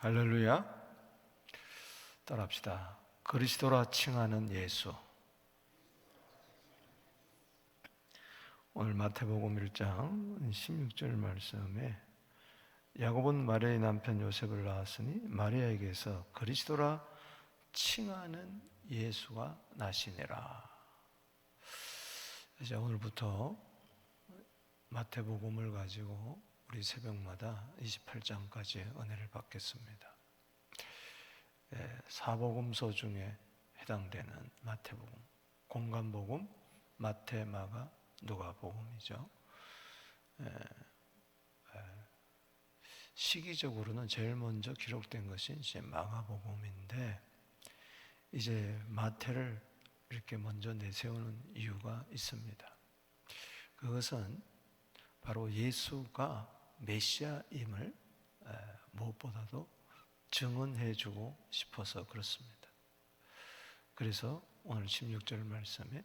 할렐루야. 따라합시다. 그리스도라 칭하는 예수. 오늘 마태복음 1장 16절 말씀에 야곱은 마리아의 남편 요셉을 낳았으니 마리아에게서 그리스도라 칭하는 예수가 나시니라. 이제 오늘부터 마태복음을 가지고 우리 새벽마다 28장까지 은혜를 받겠습니다. 사복음서 중에 해당되는 마태복음, 공간복음, 마태, 마가, 누가복음이죠. 시기적으로는 제일 먼저 기록된 것이 이제 마가복음인데, 이제 마태를 이렇게 먼저 내세우는 이유가 있습니다. 그것은 바로 예수가 메시아임을 무엇보다도 증언해주고 싶어서 그렇습니다. 그래서 오늘 16절 말씀에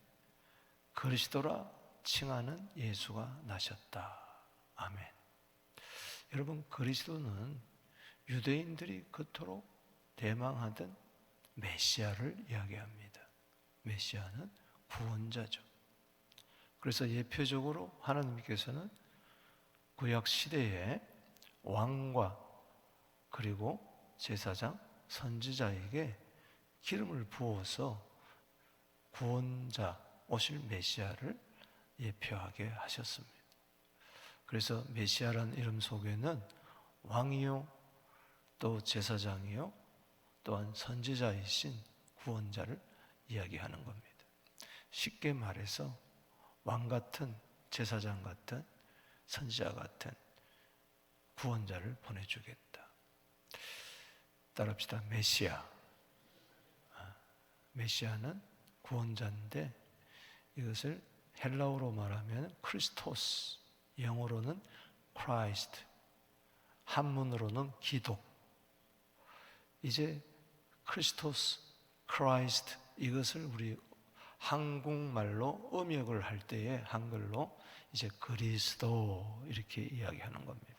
그리스도라 칭하는 예수가 나셨다. 아멘. 여러분, 그리스도는 유대인들이 그토록 대망하던 메시아를 이야기합니다. 메시아는 구원자죠. 그래서 예표적으로 하나님께서는 구약 시대에 왕과 그리고 제사장, 선지자에게 기름을 부어서 구원자, 오실 메시아를 예표하게 하셨습니다. 그래서 메시아라는 이름 속에는 왕이요, 또 제사장이요, 또한 선지자이신 구원자를 이야기하는 겁니다. 쉽게 말해서 왕 같은, 제사장 같은, 선지자 같은 구원자를 보내주겠다. 따라합시다. 메시아. 메시아는 구원자인데 이것을 헬라어로 말하면 크리스토스, 영어로는 크라이스트, 한문으로는 기독. 이제 크리스토스, 크라이스트 이것을 우리 한국말로 음역을 할 때에 한글로 이제 그리스도 이렇게 이야기하는 겁니다.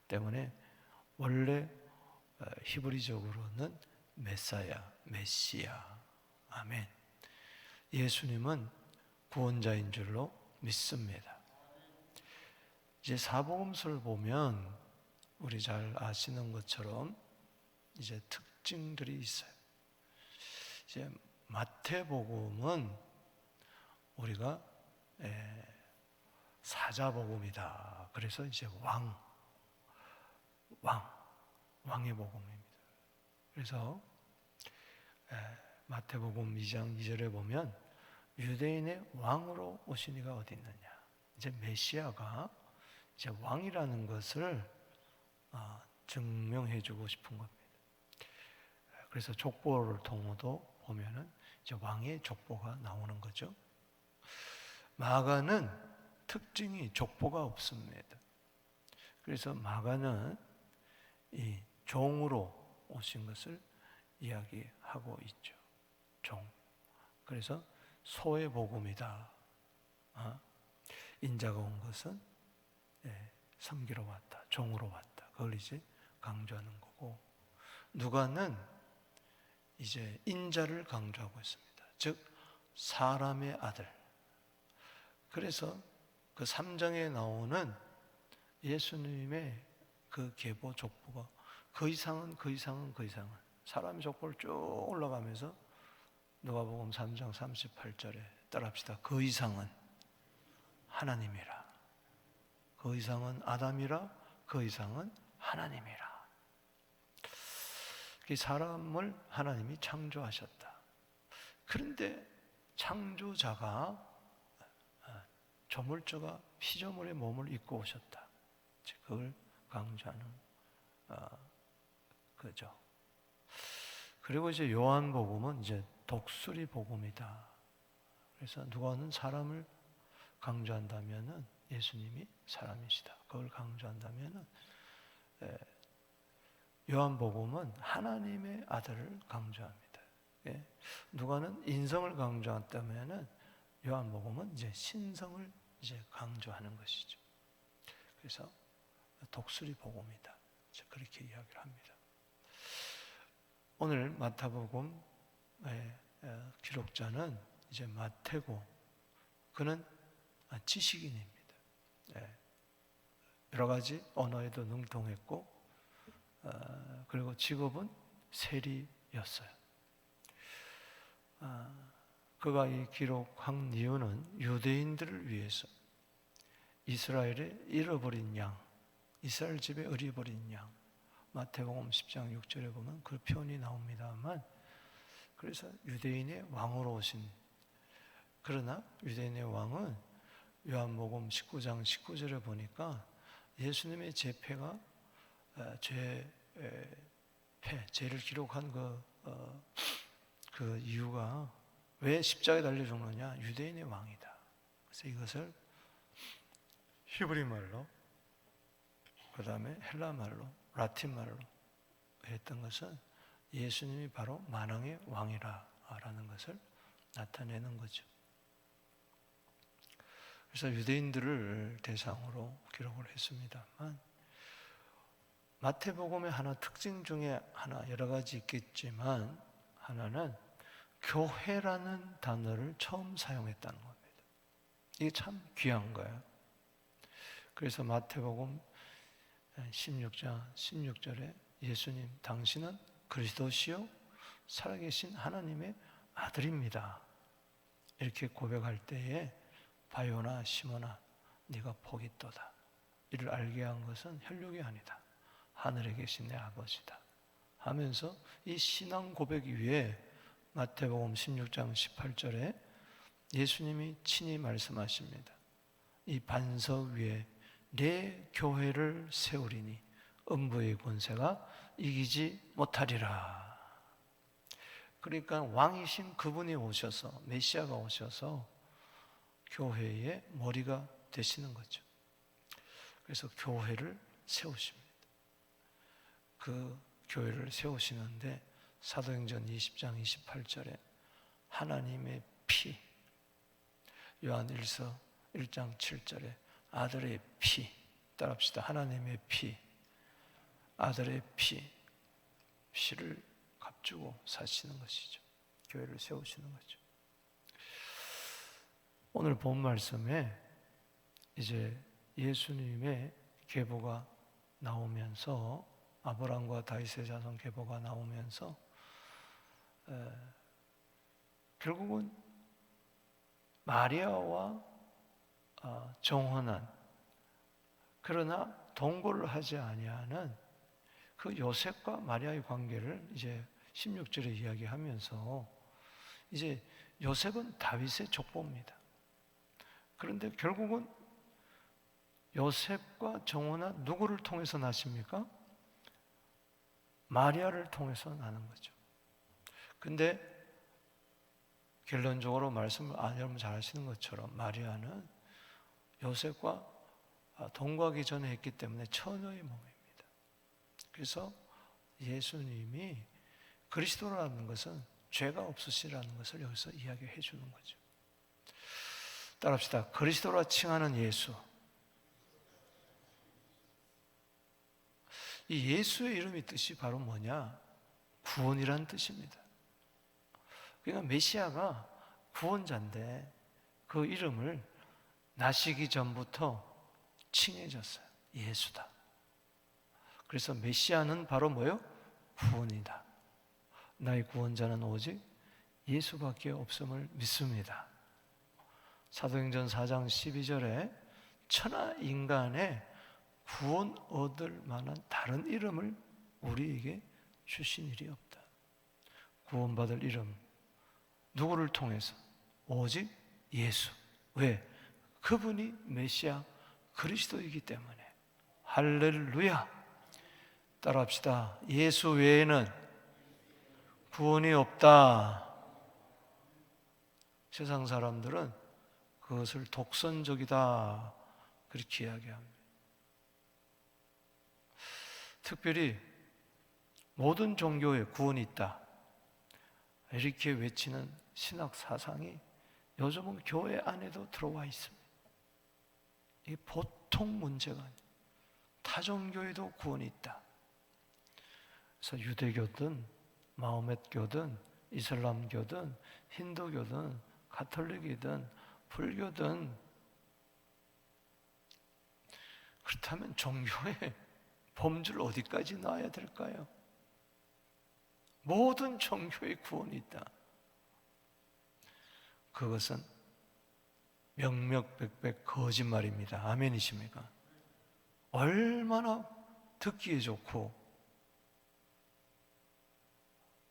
때문에 원래 히브리적으로는 메사야, 메시아. 아멘. 예수님은 구원자인 줄로 믿습니다. 이제 사복음서를 보면 우리 잘 아시는 것처럼 이제 특징들이 있어요. 이제 마태복음은 우리가 사자복음이다. 그래서 이제 왕의 복음입니다. 그래서 마태복음 2장 2절에 보면 유대인의 왕으로 오신 이가 어디 있느냐. 이제 메시아가 이제 왕이라는 것을 증명해주고 싶은 겁니다. 그래서 족보를 통해도 보면은 이제 왕의 족보가 나오는 거죠. 마가는 특징이 족보가 없습니다. 그래서 마가는 이 종으로 오신 것을 이야기하고 있죠. 종. 그래서 소의 복음이다. 인자가 온 것은 섬기러 왔다. 종으로 왔다. 그걸 이제 강조하는 거고, 누가는 이제 인자를 강조하고 있습니다. 즉 사람의 아들. 그래서 그 3장에 나오는 예수님의 그 계보 족보가 그 이상은 사람의 족보를 쭉 올라가면서 누가복음 3장 38절에 따라합시다. 그 이상은 하나님이라. 그 이상은 아담이라. 그 이상은 하나님이라. 사람을 하나님이 창조하셨다. 그런데 창조자가 조물주가 피조물의 몸을 입고 오셨다. 그걸 강조하는 거죠. 그리고 이제 요한복음은 이제 독수리 복음이다. 그래서 누가는 사람을 강조한다면은 예수님이 사람이시다. 그걸 강조한다면은 요한복음은 하나님의 아들을 강조합니다. 누가는 인성을 강조한다면은 요한복음은 이제 신성을 이제 강조하는 것이죠. 그래서 독수리 복음이다. 그렇게 이야기를 합니다. 오늘 마태복음 기록자는 이제 마태고, 그는 지식인입니다. 여러 가지 언어에도 능통했고, 그리고 직업은 세리였어요. 그가 이 기록한 이유는 유대인들을 위해서 이스라엘의 잃어버린 양, 이스라엘 집에 잃어버린 양, 마태복음 10장 6절에 보면 그 표현이 나옵니다만, 그래서 유대인의 왕으로 오신, 그러나 유대인의 왕은 요한복음 19장 19절에 보니까 예수님의 죄패가 죄를 기록한 그 이유가 왜 십자가에 달려 죽느냐? 유대인의 왕이다. 그래서 이것을 히브리 말로, 그 다음에 헬라 말로, 라틴 말로 했던 것은 예수님이 바로 만왕의 왕이라는 것을 나타내는 거죠. 그래서 유대인들을 대상으로 기록을 했습니다만, 마태복음의 하나 특징 중에 하나, 여러 가지 있겠지만 하나는 교회라는 단어를 처음 사용했다는 겁니다. 이게 참 귀한 거예요. 그래서 마태복음 16장 16절에 예수님, 당신은 그리스도시요 살아계신 하나님의 아들입니다, 이렇게 고백할 때에 바요나 시몬아, 네가 복이 있도다, 이를 알게 한 것은 혈육이 아니다, 하늘에 계신 내 아버지다 하면서 이 신앙 고백 위에 마태복음 16장 18절에 예수님이 친히 말씀하십니다. 이 반석 위에 내 교회를 세우리니 음부의 권세가 이기지 못하리라. 그러니까 왕이신 그분이 오셔서, 메시아가 오셔서 교회의 머리가 되시는 거죠. 그래서 교회를 세우십니다. 그 교회를 세우시는데 사도행전 20장 28절에 하나님의 피, 요한일서 1장 7절에 아들의 피, 따라합시다. 하나님의 피, 아들의 피를 값주고 사시는 것이죠. 교회를 세우시는 거죠. 오늘 본 말씀에 이제 예수님의 계보가 나오면서, 아브라함과 다윗의 자손 계보가 나오면서 결국은 마리아와 정혼한, 그러나 동거를 하지 아니하는 그 요셉과 마리아의 관계를 이제 16절에 이야기하면서, 이제 요셉은 다윗의 족보입니다. 그런데 결국은 요셉과 정혼한 누구를 통해서 나십니까? 마리아를 통해서 나는 거죠. 근데 결론적으로 말씀을 여러분 잘 아시는 것처럼 마리아는 요셉과 동거하기 전에 했기 때문에 처녀의 몸입니다. 그래서 예수님이 그리스도라는 것은 죄가 없으시라는 것을 여기서 이야기해 주는 거죠. 따라합시다. 그리스도라 칭하는 예수. 이 예수의 이름의 뜻이 바로 뭐냐? 구원이라는 뜻입니다. 그러니까 메시아가 구원자인데 그 이름을 나시기 전부터 칭해졌어요. 예수다. 그래서 메시아는 바로 뭐예요? 구원이다. 나의 구원자는 오직 예수밖에 없음을 믿습니다. 사도행전 4장 12절에 천하 인간의 구원 얻을 만한 다른 이름을 우리에게 주신 일이 없다. 구원받을 이름, 누구를 통해서? 오직 예수. 왜? 그분이 메시아 그리스도이기 때문에. 할렐루야. 따라합시다. 예수 외에는 구원이 없다. 세상 사람들은 그것을 독선적이다, 그렇게 이야기합니다. 특별히 모든 종교에 구원이 있다, 이렇게 외치는 신학 사상이 요즘은 교회 안에도 들어와 있습니다. 이게 보통 문제가 아니에요. 타종교에도 구원이 있다. 그래서 유대교든 마호멧교든 이슬람교든 힌두교든 가톨릭이든 불교든, 그렇다면 종교의 범주를 어디까지 놔야 될까요? 모든 종교의 구원이 있다. 그것은 명명백백 거짓말입니다. 아멘이십니까? 얼마나 듣기에 좋고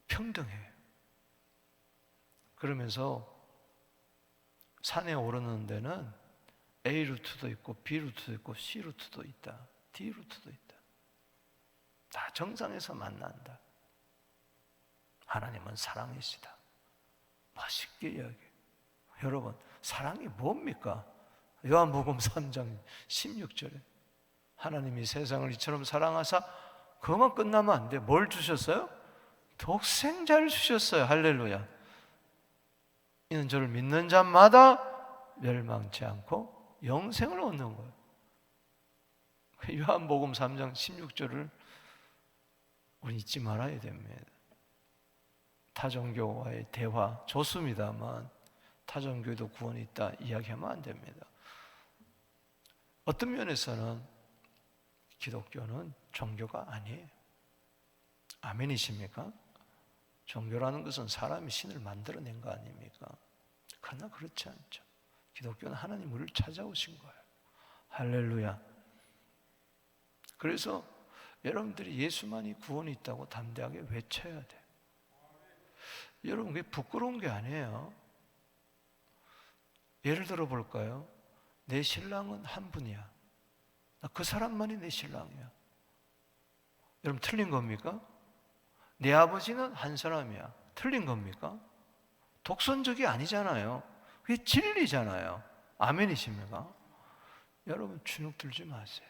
평등해요. 그러면서 산에 오르는 데는 A 루트도 있고 B 루트도 있고 C 루트도 있다, D 루트도 있다. 다 정상에서 만난다. 하나님은 사랑이시다. 멋있게 이야기해요. 여러분, 사랑이 뭡니까? 요한복음 3장 16절에 하나님이 세상을 이처럼 사랑하사, 그것만 끝나면 안 돼. 뭘 주셨어요? 독생자를 주셨어요. 할렐루야. 이는 저를 믿는 자마다 멸망치 않고 영생을 얻는 거예요. 요한복음 3장 16절을 우리 잊지 말아야 됩니다. 타종교와의 대화 좋습니다만 타종교에도 구원이 있다 이야기하면 안 됩니다. 어떤 면에서는 기독교는 종교가 아니에요. 아멘이십니까? 종교라는 것은 사람이 신을 만들어낸 거 아닙니까? 그러나 그렇지 않죠. 기독교는 하나님 우리를 찾아오신 거예요. 할렐루야. 그래서 여러분들이 예수만이 구원이 있다고 담대하게 외쳐야 돼요. 여러분, 그게 부끄러운 게 아니에요. 예를 들어 볼까요? 내 신랑은 한 분이야. 그 사람만이 내 신랑이야. 여러분, 틀린 겁니까? 내 아버지는 한 사람이야. 틀린 겁니까? 독선적이 아니잖아요. 그게 진리잖아요. 아멘이십니까? 여러분, 주눅 들지 마세요.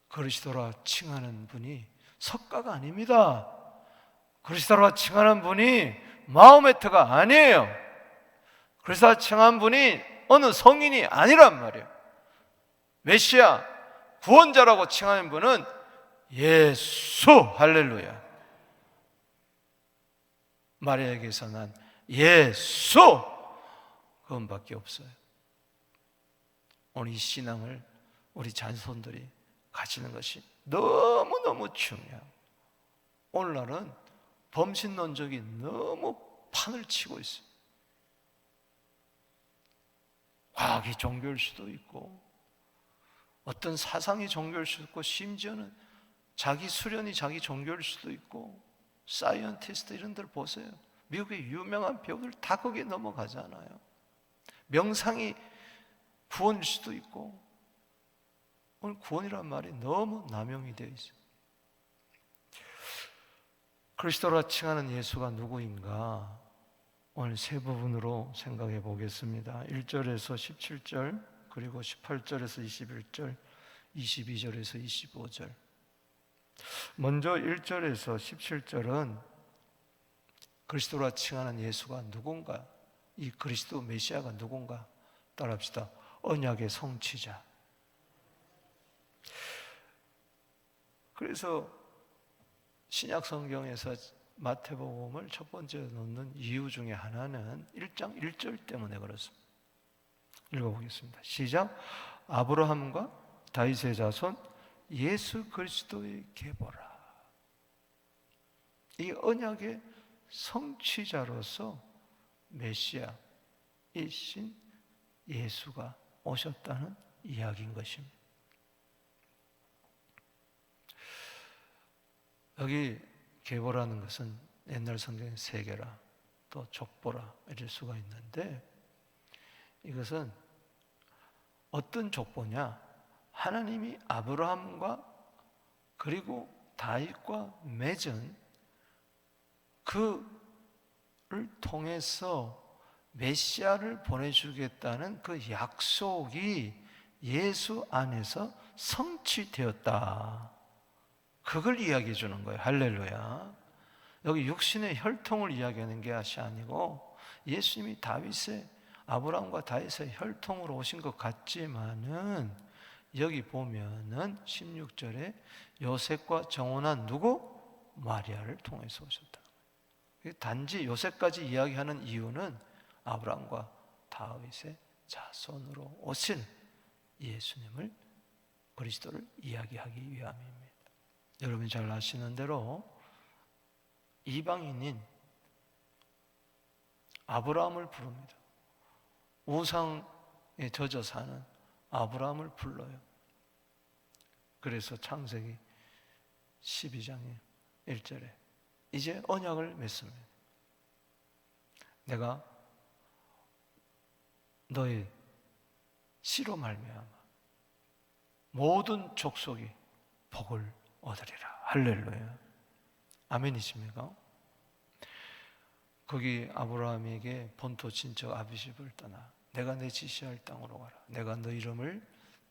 그리스도라 칭하는 분이 석가가 아닙니다. 그리스도라 칭하는 분이 마호메트가 아니에요. 그리스도라 칭한 분이 어느 성인이 아니란 말이에요. 메시아, 구원자라고 칭하는 분은 예수, 할렐루야. 마리아에게서 난 예수, 그건밖에 없어요. 오늘 이 신앙을 우리 자손들이 가지는 것이 너무너무 중요해요. 오늘날은 범신론적이 너무 판을 치고 있어요. 과학이 종교일 수도 있고 어떤 사상이 종교일 수도 있고 심지어는 자기 수련이 자기 종교일 수도 있고 사이언티스트 이런 데를 보세요. 미국의 유명한 배우들 다 거기에 넘어가잖아요. 명상이 구원일 수도 있고 오늘 구원이란 말이 너무 남용이 되어 있어요. 그리스도라 칭하는 예수가 누구인가? 오늘 세 부분으로 생각해 보겠습니다. 1절에서 17절, 그리고 18절에서 21절, 22절에서 25절. 먼저 1절에서 17절은 그리스도라 칭하는 예수가 누군가? 이 그리스도 메시아가 누군가? 따라합시다. 언약의 성취자. 그래서 신약 성경에서 마태복음을 첫 번째로 놓는 이유 중에 하나는 1장 1절 때문에 그렇습니다. 읽어보겠습니다. 시작. 아브라함과 다윗의 자손 예수 그리스도의 계보라. 이 언약의 성취자로서 메시아이신 예수가 오셨다는 이야기인 것입니다. 여기 계보라는 것은 옛날 성경의 세계라 또 족보라 이럴 수가 있는데 이것은 어떤 족보냐? 하나님이 아브라함과 그리고 다윗과 맺은 그를 통해서 메시아를 보내주겠다는 그 약속이 예수 안에서 성취되었다. 그걸 이야기해 주는 거예요. 할렐루야. 여기 육신의 혈통을 이야기하는 것이 아니고 예수님이 다윗의 아브라함과 다윗의 혈통으로 오신 것 같지만은 여기 보면은 16절에 요셉과 정혼한 누구? 마리아를 통해서 오셨다. 단지 요셉까지 이야기하는 이유는 아브라함과 다윗의 자손으로 오신 예수님을, 그리스도를 이야기하기 위함입니다. 여러분이 잘 아시는 대로 이방인인 아브라함을 부릅니다. 우상에 젖어 사는 아브라함을 불러요. 그래서 창세기 12장의 1절에 이제 언약을 맺습니다. 내가 너의 씨로 말미암아 모든 족속이 복을 얻으리라. 할렐루야. 아멘이십니까? 거기 아브라함에게 본토 친척 아비집을 떠나 내가 내 지시할 땅으로 가라. 내가 너 이름을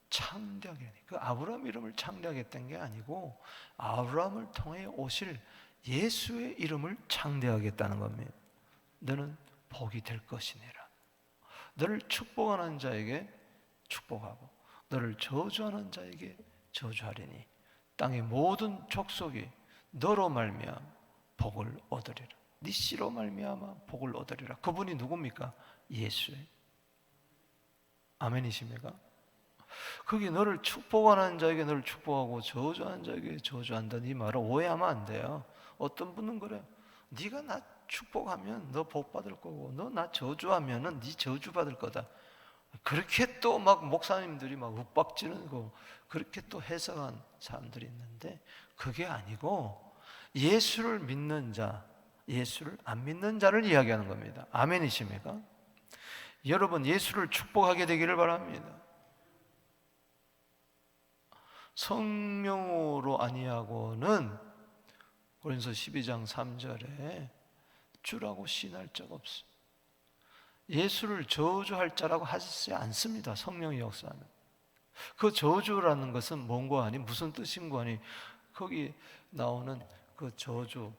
창대하게 하니. 그 아브라함 이름을 창대하겠다는 게 아니고 아브라함을 통해 오실 예수의 이름을 창대하겠다는 겁니다. 너는 복이 될 것이니라. 너를 축복하는 자에게 축복하고 너를 저주하는 자에게 저주하리니 땅의 모든 족속이 너로 말미암아 복을 얻으리라. 네 씨로 말미암아 복을 얻으리라. 그분이 누굽니까? 예수의. 아멘이십니까? 거기 너를 축복하는 자에게 너를 축복하고 저주하는 자에게 저주한다는 이 말을 오해하면 안 돼요. 어떤 분은 그래요. 네가 나 축복하면 너 복 받을 거고 너 나 저주하면은 네 저주 받을 거다. 그렇게 또 막 목사님들이 막 윽박지르고 그렇게 또 해석한 사람들이 있는데 그게 아니고 예수를 믿는 자, 예수를 안 믿는 자를 이야기하는 겁니다. 아멘이십니까? 여러분 예수를 축복하게 되기를 바랍니다. 성령으로 아니하고는 고린도서 12장 3절에 주라고 시인할 적 없어요. 예수를 저주할 자라고 하지 않습니다. 성령의 역사는. 그 저주라는 것은 뭔가 하니 무슨 뜻인가 하니 거기 나오는 그 저주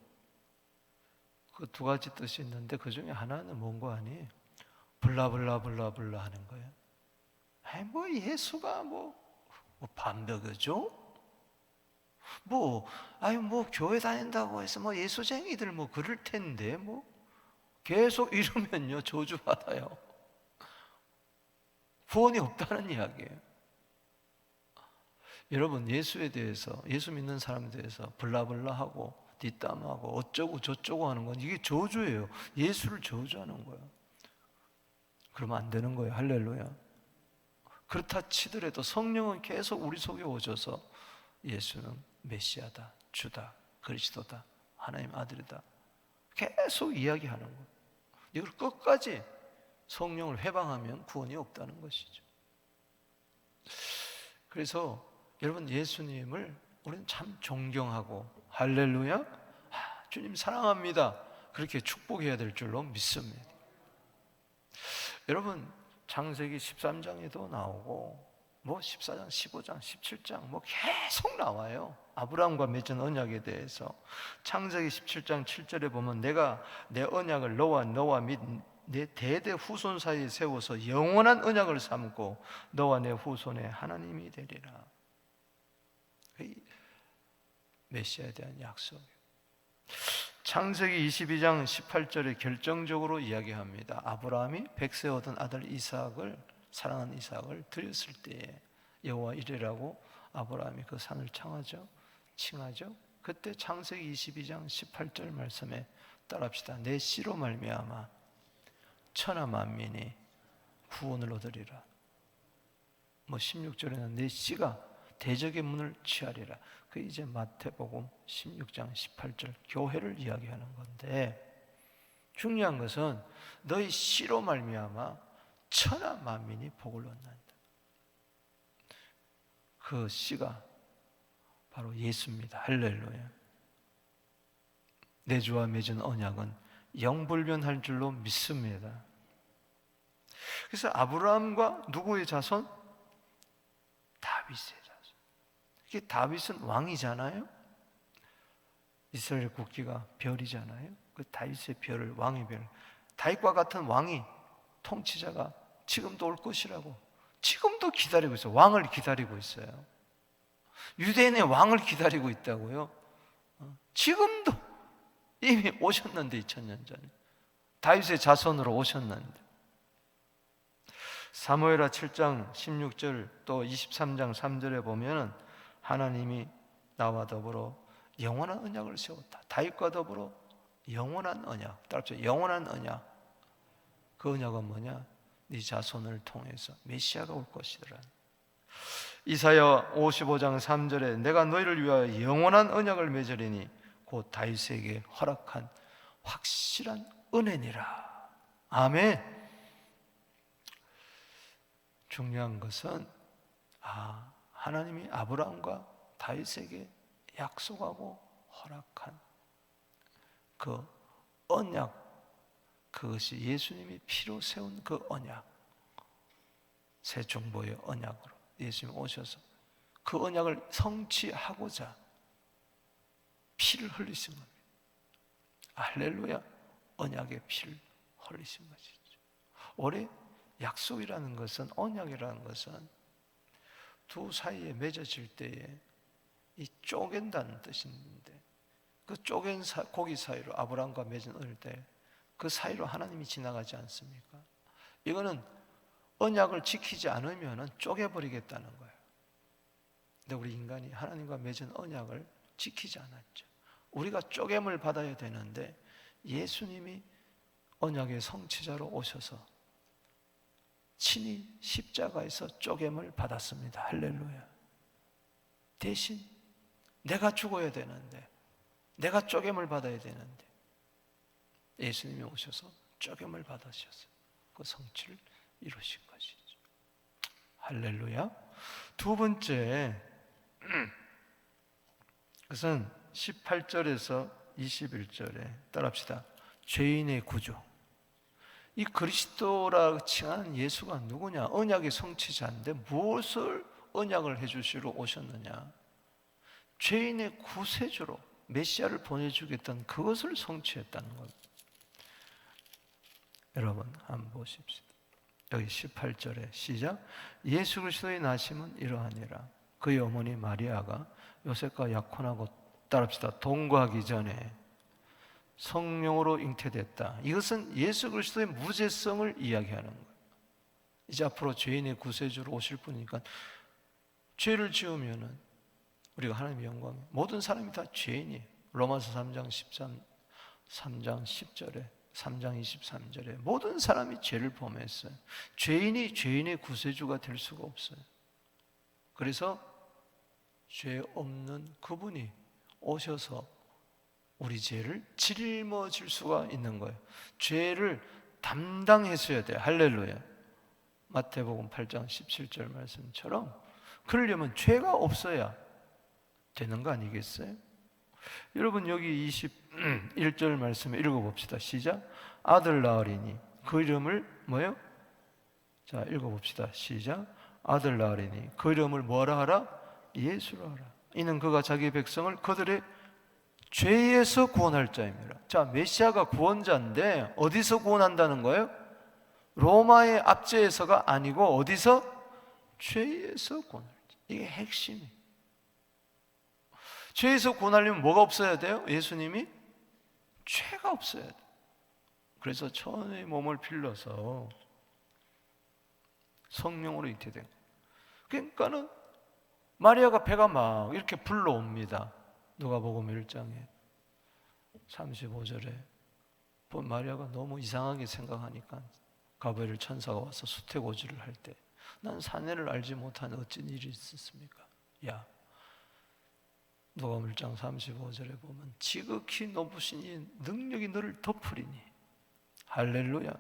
그 두 가지 뜻이 있는데 그 중에 하나는 뭔가 하니 블라블라블라블라 하는 거예요. 아이 뭐 예수가 뭐 반벽이죠? 뭐 교회 다닌다고 해서 뭐 예수쟁이들 뭐 그럴 텐데 뭐 계속 이러면요 저주받아요. 구원이 없다는 이야기예요. 여러분 예수에 대해서 예수 믿는 사람에 대해서 블라블라하고 뒷담하고 어쩌고 저쩌고 하는 건 이게 저주예요. 예수를 저주하는 거예요. 그러면 안 되는 거예요. 할렐루야. 그렇다 치더라도 성령은 계속 우리 속에 오셔서 예수는 메시아다, 주다, 그리스도다, 하나님 아들이다 계속 이야기하는 거예요. 이걸 끝까지 성령을 회방하면 구원이 없다는 것이죠. 그래서 여러분 예수님을 우리는 참 존경하고 할렐루야 주님 사랑합니다 그렇게 축복해야 될 줄로 믿습니다. 여러분 창세기 13장에도 나오고 뭐 14장, 15장, 17장 뭐 계속 나와요. 아브라함과 맺은 언약에 대해서 창세기 17장 7절에 보면 내가 내 언약을 너와 및 내 대대 후손 사이에 세워서 영원한 언약을 삼고 너와 내 후손의 하나님이 되리라. 메시아에 대한 약속이에요. 창세기 22장 18절에 결정적으로 이야기합니다. 아브라함이 백세 얻은 아들 이삭을 사랑하는 이삭을 드렸을 때에 여호와 이르라고 아브라함이 그 산을 칭하죠. 그때 창세기 22장 18절 말씀에 따라합시다. 내 씨로 말미암아 천하 만민이 구원을 얻으리라. 뭐 16절에는 내 씨가 대적의 문을 취하리라. 그 이제 마태복음 16장 18절 교회를 이야기하는 건데 중요한 것은 너희 씨로 말미암아 천하 만민이 복을 얻는다. 그 씨가 바로 예수입니다. 할렐루야. 내 주와 맺은 언약은 영불변할 줄로 믿습니다. 그래서 아브라함과 누구의 자손? 다윗의 자손. 이게 다윗은 왕이잖아요. 이스라엘 국기가 별이잖아요. 그 다윗의 별을 왕의 별. 다윗과 같은 왕이 통치자가 지금도 올 것이라고 지금도 기다리고 있어요. 왕을 기다리고 있어요. 유대인의 왕을 기다리고 있다고요. 지금도 이미 오셨는데 2000년 전에 다윗의 자손으로 오셨는데. 사무엘하 7장 16절 또 23장 3절에 보면은 하나님이 나와 더불어 영원한 언약을 세웠다. 다윗과 더불어 영원한 언약. 따라서 영원한 언약. 그 언약은 뭐냐? 네 자손을 통해서 메시아가 올 것이더라. 이사야 55장 3절에 내가 너희를 위하여 영원한 언약을 맺으리니 곧 다윗에게 허락한 확실한 은혜니라. 아멘. 중요한 것은 하나님이 아브라함과 다윗에게 약속하고 허락한 그 언약, 그것이 예수님이 피로 세운 그 언약, 새 정보의 언약으로 예수님이 오셔서 그 언약을 성취하고자 피를 흘리신 겁니다. 할렐루야. 언약의 피를 흘리신 것이죠. 올해 약속이라는 것은, 언약이라는 것은 두 사이에 맺어질 때에 이 쪼갠다는 뜻인데, 그 쪼갠 고기 사이로 아브라함과 맺은 언약 때 그 사이로 하나님이 지나가지 않습니까? 이거는 언약을 지키지 않으면 쪼개버리겠다는 거예요. 근데 우리 인간이 하나님과 맺은 언약을 지키지 않았죠. 우리가 쪼개물 받아야 되는데 예수님이 언약의 성취자로 오셔서 친히 십자가에서 쪼개물 받았습니다. 할렐루야. 대신 내가 죽어야 되는데, 내가 쪼개물 받아야 되는데 예수님이 오셔서 쪼개물 받으셔서 그 성취를 이루신 것이죠. 할렐루야. 두 번째, 그것은 18절에서 21절에 따라합시다. 죄인의 구조. 이 그리스도라 칭하는 예수가 누구냐? 언약의 성취자인데 무엇을 언약을 해주시러 오셨느냐? 죄인의 구세주로 메시아를 보내주겠다는 그것을 성취했다는 겁니다. 여러분 한번 보십시다. 여기 18절에 시작. 예수 그리스도의 나심은 이러하니라. 그의 어머니 마리아가 요셉과 약혼하고 따라합시다. 동거하기 전에 성령으로 잉태됐다. 이것은 예수 그리스도의 무죄성을 이야기하는 거예요. 이제 앞으로 죄인의 구세주로 오실 분이니까 죄를 지으면은 우리가 하나님의 영광에, 모든 사람이 다 죄인이에요. 로마서 3장 13, 3장 10절에 3장 23절에 모든 사람이 죄를 범했어요. 죄인이 죄인의 구세주가 될 수가 없어요. 그래서 죄 없는 그분이 오셔서 우리 죄를 짊어질 수가 있는 거예요. 죄를 담당했어야 돼요. 할렐루야. 마태복음 8장 17절 말씀처럼 그러려면 죄가 없어야 되는 거 아니겠어요? 여러분 여기 21절 말씀을 읽어봅시다. 시작. 아들 낳으리니 그 이름을 뭐요? 자, 읽어봅시다. 시작. 아들 낳으리니 그 이름을 뭐라 하라? 예수라 하라. 이는 그가 자기 백성을 그들의 죄에서 구원할 자입니다. 자, 메시아가 구원자인데 어디서 구원한다는 거예요? 로마의 압제에서가 아니고 어디서? 죄에서 구원할 자. 이게 핵심이에요. 죄에서 구원하려면 뭐가 없어야 돼요? 예수님이 죄가 없어야 돼요. 그래서 천의 몸을 빌려서 성령으로 잉태된 거예요. 그러니까는 마리아가 배가 막 이렇게 불러옵니다. 누가복음 1장에 35절에 마리아가 너무 이상하게 생각하니까 가브리엘 천사가 와서 수태고지를 할 때 난 사내를 알지 못한 어쩐 일이 있었습니까? 야, 누가복음 1장 35절에 보면 지극히 높으신 이 능력이 너를 덮으리니 할렐루야.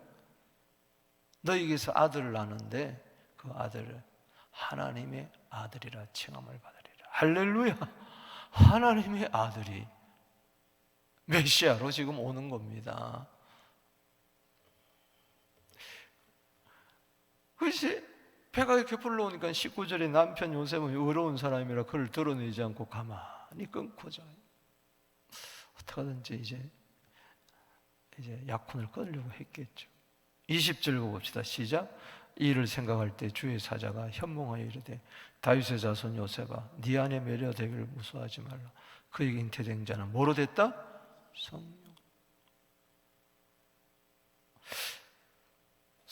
너에게서 아들을 낳는데 그 아들을 하나님의 아들이라 칭함을 받으리라. 할렐루야. 하나님의 아들이 메시아로 지금 오는 겁니다. 그것이 배가 이렇게 불러오니까 19절에 남편 요셉은 의로운 사람이라 그를 드러내지 않고 가만히 끊고 자요. 어떻게든지 이제 약혼을 끊으려고 했겠죠. 20절 읽어봅시다. 시작. 이 일을 생각할 때 주의 사자가 현몽하여 이르되 다윗의 자손 요셉아 네 안에 매려되기를 무서워하지 말라. 그에게 잉태된 자는 뭐로 됐다? 성령.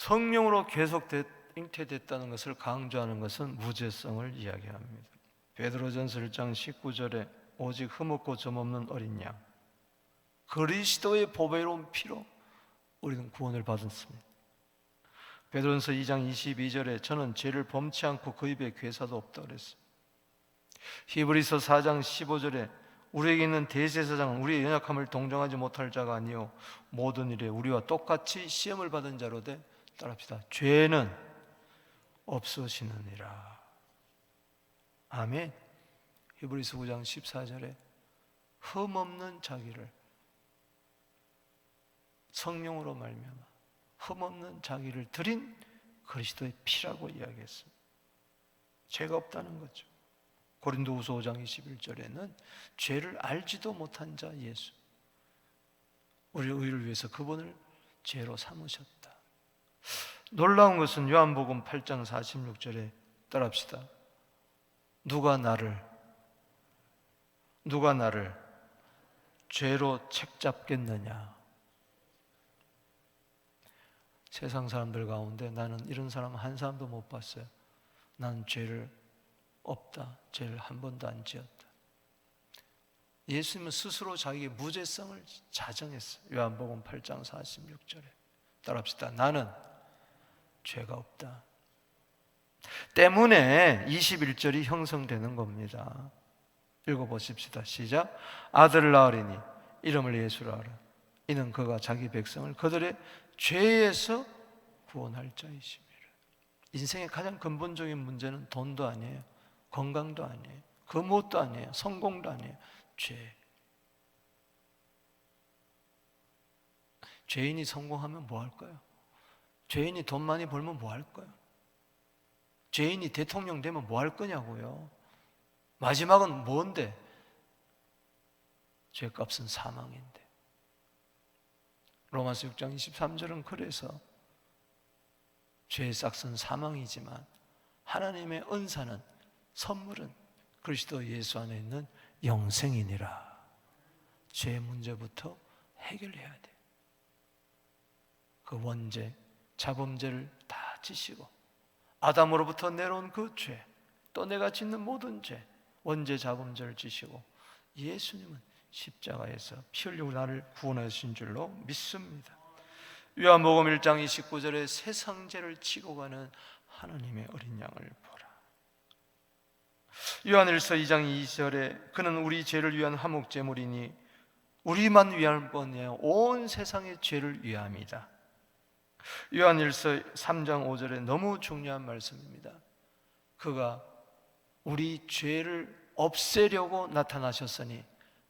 성령으로 계속 잉태됐다는 것을 강조하는 것은 무죄성을 이야기합니다. 베드로전서 1장 19절에 오직 흠없고 점없는 어린 양, 그리스도의 보배로운 피로 우리는 구원을 받았습니다. 베드로전서 2장 22절에 저는 죄를 범치 않고 그 입에 괴사도 없다 그랬어요. 히브리서 4장 15절에 우리에게 있는 대제사장은 우리의 연약함을 동정하지 못할 자가 아니요 모든 일에 우리와 똑같이 시험을 받은 자로되 따라합시다. 죄는 없으시느니라. 아멘. 히브리서 9장 14절에 흠없는 자기를 성령으로 말미암아 흠없는 자기를 드린 그리스도의 피라고 이야기했습니다. 죄가 없다는 거죠. 고린도후서 5장 21절에는 죄를 알지도 못한 자 예수, 우리의 의를 위해서 그분을 죄로 삼으셨다. 놀라운 것은 요한복음 8장 46절에 따라합시다. 누가 나를 죄로 책잡겠느냐. 세상 사람들 가운데 나는 이런 사람 한 사람도 못 봤어요. 나는 죄를 없다, 죄를 한 번도 안 지었다. 예수님은 스스로 자기의 무죄성을 자정했어요. 요한복음 8장 46절에 따라합시다. 나는 죄가 없다. 때문에 21절이 형성되는 겁니다. 읽어보십시다. 시작. 아들을 낳으리니 이름을 예수라 하라. 이는 그가 자기 백성을 그들의 죄에서 구원할 자이심이라. 인생의 가장 근본적인 문제는 돈도 아니에요, 건강도 아니에요, 그 무엇도 아니에요, 성공도 아니에요. 죄. 죄인이 성공하면 뭐 할까요? 죄인이 돈 많이 벌면 뭐 할까요? 죄인이 대통령 되면 뭐 할 거냐고요. 마지막은 뭔데? 죄값은 사망인데. 로마서 6장 23절은 그래서 죄의 싹은 사망이지만 하나님의 은사는, 선물은 그리스도 예수 안에 있는 영생이니라. 죄의 문제부터 해결해야 돼. 그 원죄, 자범죄를 다 지시고 아담으로부터 내려온 그 죄, 또 내가 짓는 모든 죄, 원죄, 자범죄를 지시고 예수님은 십자가에서 피 흘리고 나를 구원하신 줄로 믿습니다. 요한복음 1장 29절에 세상죄를 지고 가는 하나님의 어린 양을 보라. 요한일서 2장 2절에 그는 우리 죄를 위한 화목제물이니 우리만 위할 뿐이 아니라 온 세상의 죄를 위함이다. 요한일서 3장 5절에 너무 중요한 말씀입니다. 그가 우리 죄를 없애려고 나타나셨으니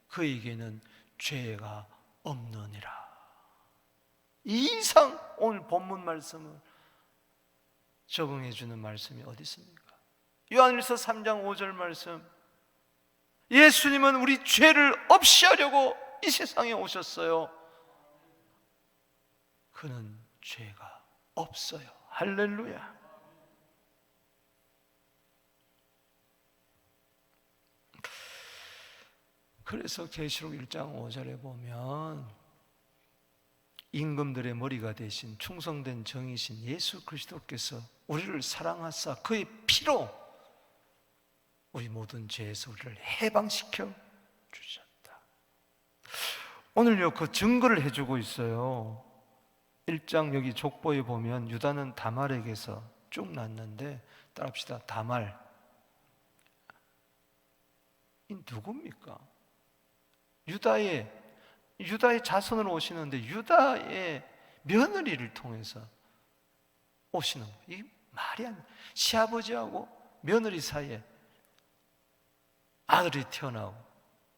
그에게는 죄가 없느니라. 이 이상 오늘 본문 말씀을 적응해 주는 말씀이 어디 있습니까? 요한일서 3장 5절 말씀, 예수님은 우리 죄를 없이 하려고 이 세상에 오셨어요. 그는 죄가 없어요. 할렐루야. 그래서 계시록 1장 5절에 보면 임금들의 머리가 되신 충성된 정이신 예수 그리스도께서 우리를 사랑하사 그의 피로 우리 모든 죄에서 우리를 해방시켜 주셨다. 오늘요 그 증거를 해주고 있어요. 1장 여기 족보에 보면 유다는 다말에게서 쭉 났는데 따라합시다. 다말, 이 누굽니까? 유다의 자손으로 오시는데 유다의 며느리를 통해서 오시는 거예요. 이게 말이 안 돼. 시아버지하고 며느리 사이에 아들이 태어나고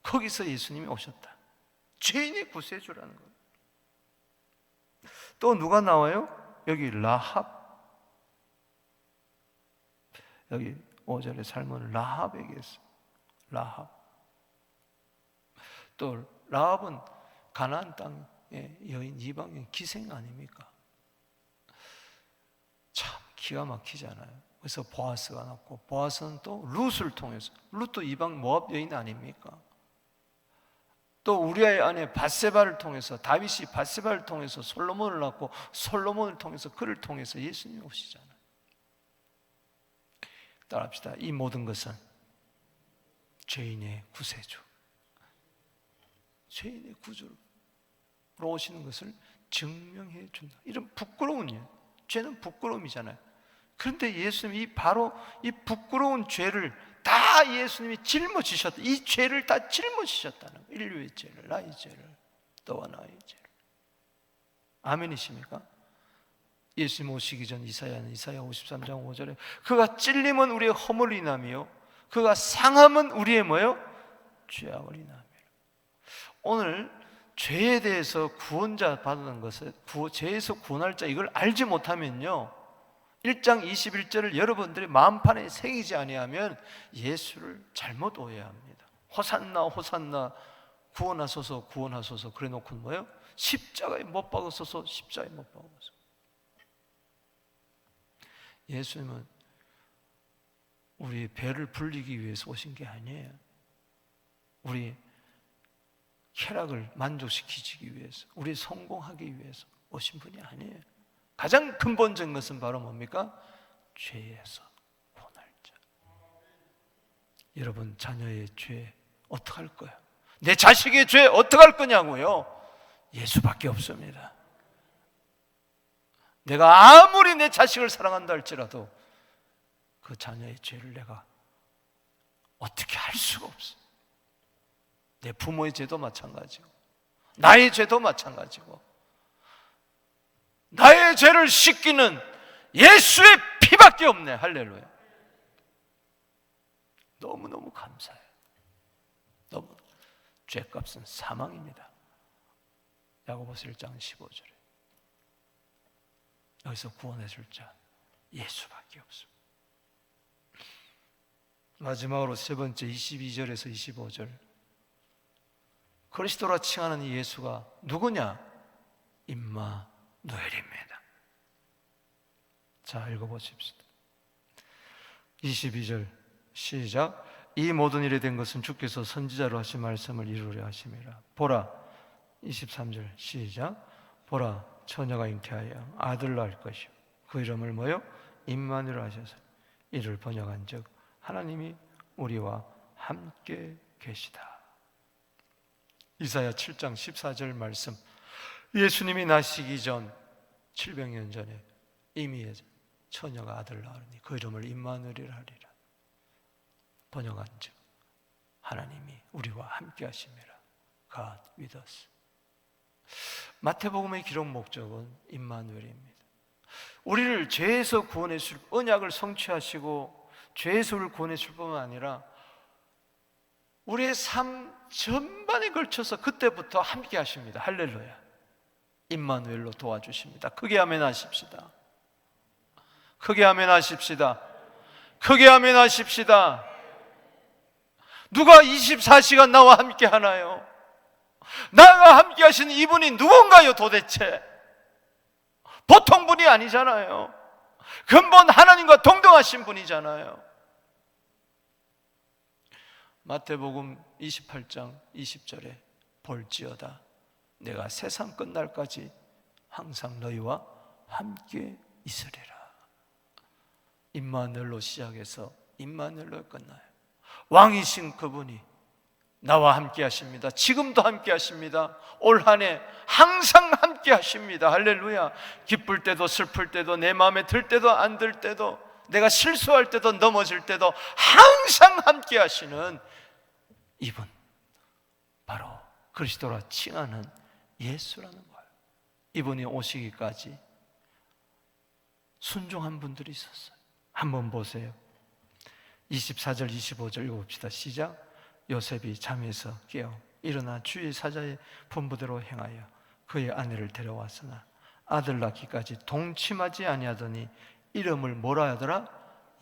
거기서 예수님이 오셨다. 죄인의 구세주라는 거예요. 또 누가 나와요? 여기 라합, 여기 5절의 삶은 라합에게 있어요. 라합. 또 라합은 가나안 땅의 여인, 이방인 기생 아닙니까? 참 기가 막히잖아요. 그래서 보아스가 났고, 보아스는 또 룻을 통해서, 룻도 이방 모압 여인 아닙니까? 또 우리아의 아내 밧세바를 통해서, 다윗이 밧세바를 통해서 솔로몬을 낳고, 솔로몬을 통해서, 그를 통해서 예수님이 오시잖아요. 따라합시다. 이 모든 것은 죄인의 구세주, 죄인의 구주로 오시는 것을 증명해 준다. 이런 부끄러운 일, 죄는 부끄러움이잖아요. 그런데 예수님이 바로 이 부끄러운 죄를 다 예수님이 짊어지셨다. 이 죄를 다 짊어지셨다는 거예요. 인류의 죄를, 나의 죄를, 너와 나의 죄를. 아멘이십니까? 예수님 오시기 전 이사야는 이사야 53장 5절에 그가 찔림은 우리의 허물을 인하며 그가 상함은 우리의 뭐요? 죄악을 인하며. 오늘 죄에 대해서 구원자 받는 것을, 죄에서 구원할 자, 이걸 알지 못하면요, 1장 21절을 여러분들이 마음판에 새기지 아니하면 예수를 잘못 오해합니다. 호산나 호산나 구원하소서 구원하소서 그래 놓고 뭐예요? 십자가에 못 박으소서 십자가에 못 박으소서. 예수님은 우리 배를 불리기 위해서 오신 게 아니에요. 우리 쾌락을 만족시키기 위해서, 우리 성공하기 위해서 오신 분이 아니에요. 가장 근본적인 것은 바로 뭡니까? 죄에서 구원할 자. 여러분 자녀의 죄 어떡할 거야? 내 자식의 죄 어떡할 거냐고요? 예수밖에 없습니다. 내가 아무리 내 자식을 사랑한다 할지라도 그 자녀의 죄를 내가 어떻게 할 수가 없어. 내 부모의 죄도 마찬가지고 나의 죄도 마찬가지고 나의 죄를 씻기는 예수의 피밖에 없네. 할렐루야. 너무너무 감사해요. 너무. 죄값은 사망입니다. 야고보서 1장 15절에 여기서 구원해 줄 자 예수밖에 없습니다. 마지막으로 세 번째 22절에서 25절, 그리스도라 칭하는 이 예수가 누구냐? 임마누엘입니다. 자, 읽어보십시다. 22절 시작. 이 모든 일이 된 것은 주께서 선지자로 하신 말씀을 이루려 하심이라. 보라. 23절 시작. 보라, 처녀가 잉태하여 아들을 낳을 것이요 그 이름을 뭐요? 임마누엘 하셔서 이를 번역한 즉 하나님이 우리와 함께 계시다. 이사야 7장 14절 말씀, 예수님이 나시기 전 700년 전에 이미 처녀가 아들을 낳으니 그 이름을 임마누엘이라 하리라. 번역한 즉 하나님이 우리와 함께 하심이라. God with us. 마태복음의 기록 목적은 임마누엘입니다. 우리를 죄에서 구원해 줄, 언약을 성취하시고 죄에서 우리를 구원해 줄 뿐만 아니라 우리의 삶 전반에 걸쳐서 그때부터 함께 하십니다. 할렐루야. 임마누엘로 도와주십니다. 크게 아멘 하십시다. 크게 아멘 하십시다. 크게 아멘 하십시다. 누가 24시간 나와 함께 하나요? 나와 함께 하시는 이분이 누군가요 도대체? 보통 분이 아니잖아요. 근본 하나님과 동등하신 분이잖아요. 마태복음 28장 20절에 볼지어다 내가 세상 끝날까지 항상 너희와 함께 있으리라. 임마누엘로 시작해서 임마누엘로 끝나요. 왕이신 그분이 나와 함께 하십니다. 지금도 함께 하십니다. 올 한 해 항상 함께 하십니다. 할렐루야. 기쁠 때도 슬플 때도 내 마음에 들 때도 안 들 때도 내가 실수할 때도 넘어질 때도 항상 함께 하시는 이분, 바로 그리스도라 칭하는 예수라는 거예요. 이분이 오시기까지 순종한 분들이 있었어요. 한번 보세요. 24절 25절 읽어봅시다. 시작. 요셉이 잠에서 깨어 일어나 주의 사자의 분부대로 행하여 그의 아내를 데려왔으나 아들 낳기까지 동침하지 아니하더니 이름을 뭐라 하더라?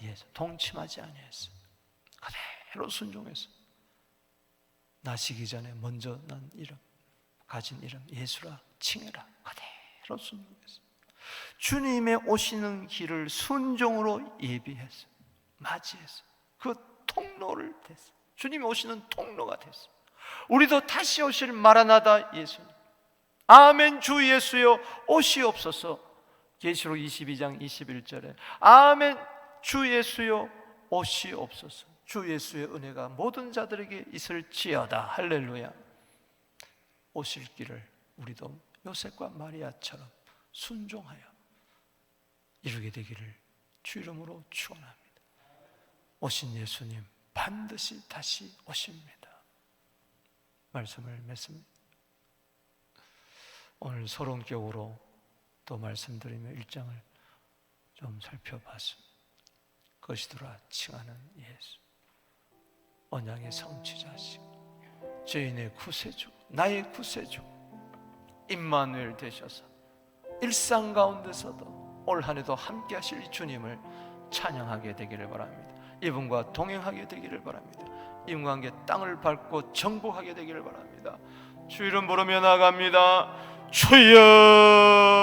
예수. 동침하지 아니했어. 그대로 순종했어. 나시기 전에 먼저 난 이름, 가진 이름 예수라 칭해라. 그대로 순종했어. 주님의 오시는 길을 순종으로 예비했어. 맞이했어. 그 통로를 됐어. 주님이 오시는 통로가 됐어. 우리도 다시 오실 마라나다 예수님, 아멘 주 예수여 오시옵소서. 계시록 22장 21절에 아멘 주 예수여 오시옵소서. 주 예수의 은혜가 모든 자들에게 있을지어다. 할렐루야. 오실 길을 우리도 요셉과 마리아처럼 순종하여 이루게 되기를 주 이름으로 축원합니다. 오신 예수님 반드시 다시 오십니다. 말씀을 맺습니다. 오늘 서론격으로 또 말씀드리며 1장을 좀 살펴봤습니다. 거시들아 칭하는 예수, 언약의 성취자시고 죄인의 구세주, 나의 구세주 임마누엘 되셔서 일상 가운데서도 올 한 해도 함께 하실 이 주님을 찬양하게 되기를 바랍니다. 이분과 동행하게 되기를 바랍니다. 이분과 함께 땅을 밟고 정복하게 되기를 바랍니다. 주 이름 부르며 나갑니다. 주여